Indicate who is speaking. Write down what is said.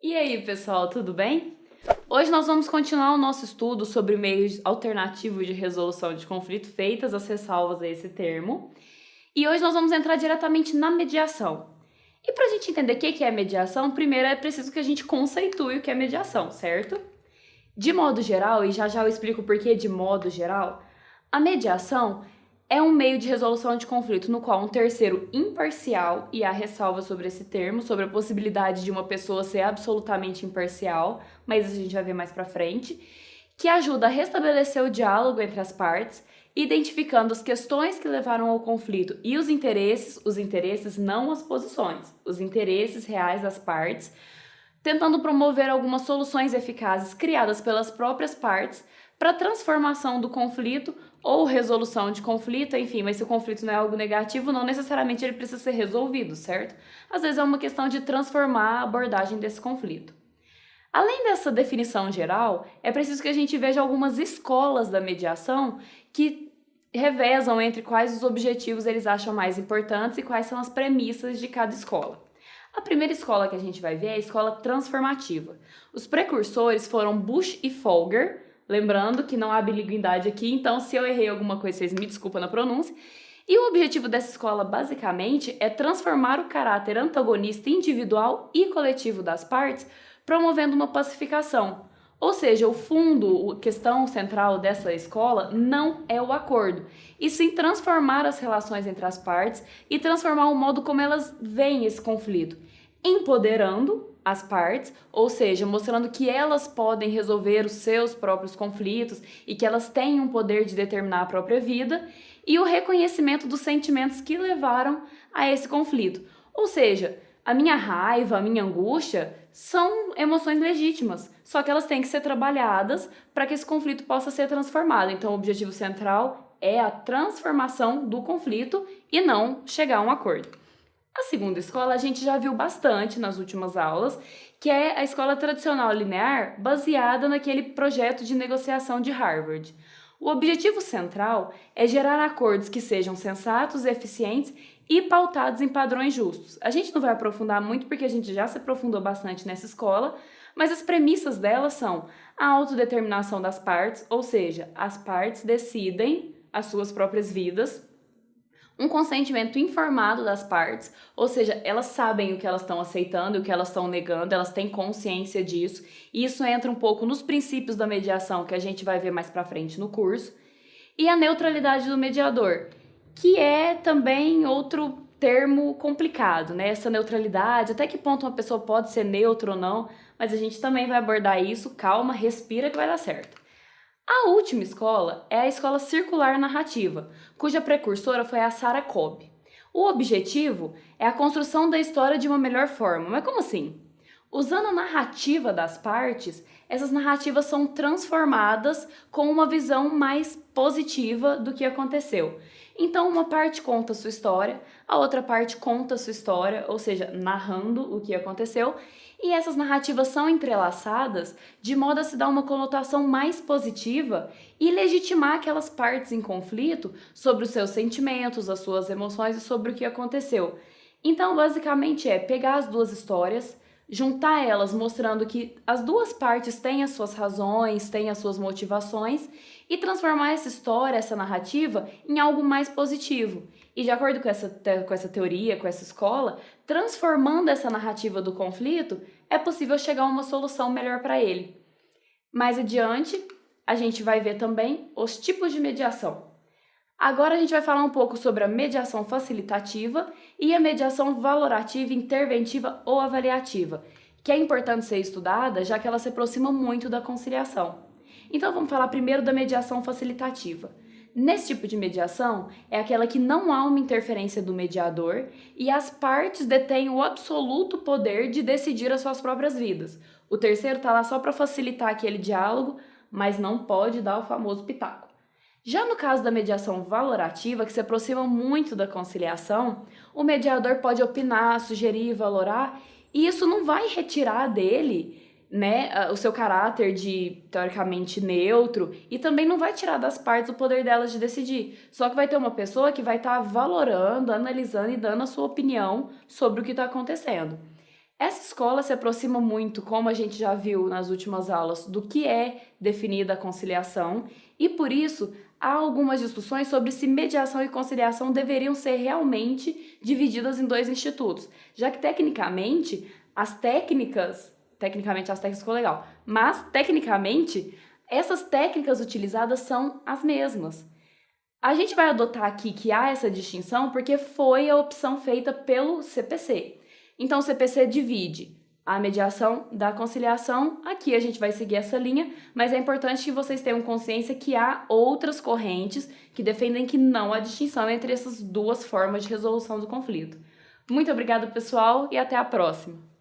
Speaker 1: E aí, pessoal, tudo bem? Hoje nós vamos continuar o nosso estudo sobre meios alternativos de resolução de conflito, feitas as ressalvas a esse termo. E hoje nós vamos entrar diretamente na mediação. E para a gente entender o que é mediação, primeiro é preciso que a gente conceitue o que é mediação, certo? De modo geral, e já eu explico o porquê de modo geral, a mediação é um meio de resolução de conflito no qual um terceiro imparcial, e há ressalva sobre esse termo, sobre a possibilidade de uma pessoa ser absolutamente imparcial, mas a gente vai ver mais pra frente, que ajuda a restabelecer o diálogo entre as partes, identificando as questões que levaram ao conflito e os interesses não as posições, os interesses reais das partes, tentando promover algumas soluções eficazes criadas pelas próprias partes para a transformação do conflito ou resolução de conflito, enfim, mas se o conflito não é algo negativo, não necessariamente ele precisa ser resolvido, certo? Às vezes é uma questão de transformar a abordagem desse conflito. Além dessa definição geral, é preciso que a gente veja algumas escolas da mediação que revezam entre quais os objetivos eles acham mais importantes e quais são as premissas de cada escola. A primeira escola que a gente vai ver é a escola transformativa. Os precursores foram Bush e Folger, lembrando que não há biliguidade aqui, então se eu errei alguma coisa, vocês me desculpem na pronúncia. E o objetivo dessa escola, basicamente, é transformar o caráter antagonista individual e coletivo das partes, promovendo uma pacificação. Ou seja, o fundo, a questão central dessa escola não é o acordo, e sim transformar as relações entre as partes e transformar o modo como elas veem esse conflito, empoderando as partes, ou seja, mostrando que elas podem resolver os seus próprios conflitos e que elas têm um poder de determinar a própria vida, e o reconhecimento dos sentimentos que levaram a esse conflito. Ou seja, a minha raiva, a minha angústia são emoções legítimas, só que elas têm que ser trabalhadas para que esse conflito possa ser transformado. Então, o objetivo central é a transformação do conflito e não chegar a um acordo. A segunda escola a gente já viu bastante nas últimas aulas, que é a escola tradicional linear baseada naquele projeto de negociação de Harvard. O objetivo central é gerar acordos que sejam sensatos, eficientes e pautados em padrões justos. A gente não vai aprofundar muito porque a gente já se aprofundou bastante nessa escola, mas as premissas dela são a autodeterminação das partes, ou seja, as partes decidem as suas próprias vidas, um consentimento informado das partes, ou seja, elas sabem o que elas estão aceitando e o que elas estão negando, elas têm consciência disso, e isso entra um pouco nos princípios da mediação que a gente vai ver mais pra frente no curso, e a neutralidade do mediador, que é também outro termo complicado, né? Essa neutralidade, até que ponto uma pessoa pode ser neutra ou não, mas a gente também vai abordar isso, calma, respira que vai dar certo. A última escola é a escola circular narrativa, cuja precursora foi a Sarah Cobb. O objetivo é a construção da história de uma melhor forma. Mas como assim? Usando a narrativa das partes, essas narrativas são transformadas com uma visão mais positiva do que aconteceu. Então, uma parte conta a sua história, a outra parte conta a sua história, ou seja, narrando o que aconteceu, e essas narrativas são entrelaçadas de modo a se dar uma conotação mais positiva e legitimar aquelas partes em conflito sobre os seus sentimentos, as suas emoções e sobre o que aconteceu. Então, basicamente é pegar as duas histórias, juntar elas mostrando que as duas partes têm as suas razões, têm as suas motivações e transformar essa história, essa narrativa, em algo mais positivo. E de acordo com essa teoria, com essa escola, transformando essa narrativa do conflito, é possível chegar a uma solução melhor para ele. Mais adiante, a gente vai ver também os tipos de mediação. Agora a gente vai falar um pouco sobre a mediação facilitativa e a mediação valorativa, interventiva ou avaliativa, que é importante ser estudada, já que ela se aproxima muito da conciliação. Então vamos falar primeiro da mediação facilitativa. Nesse tipo de mediação, é aquela que não há uma interferência do mediador e as partes detêm o absoluto poder de decidir as suas próprias vidas. O terceiro está lá só para facilitar aquele diálogo, mas não pode dar o famoso pitaco. Já no caso da mediação valorativa, que se aproxima muito da conciliação, o mediador pode opinar, sugerir, valorar, e isso não vai retirar dele né, o seu caráter de, teoricamente, neutro, e também não vai tirar das partes o poder delas de decidir. Só que vai ter uma pessoa que vai estar valorando, analisando e dando a sua opinião sobre o que está acontecendo. Essa escola se aproxima muito, como a gente já viu nas últimas aulas, do que é definida a conciliação, e por isso há algumas discussões sobre se mediação e conciliação deveriam ser realmente divididas em dois institutos, já que tecnicamente as técnicas ficou legal, mas tecnicamente essas técnicas utilizadas são as mesmas. A gente vai adotar aqui que há essa distinção porque foi a opção feita pelo CPC. Então, o CPC divide a mediação da conciliação. Aqui a gente vai seguir essa linha, mas é importante que vocês tenham consciência que há outras correntes que defendem que não há distinção entre essas duas formas de resolução do conflito. Muito obrigada, pessoal, e até a próxima!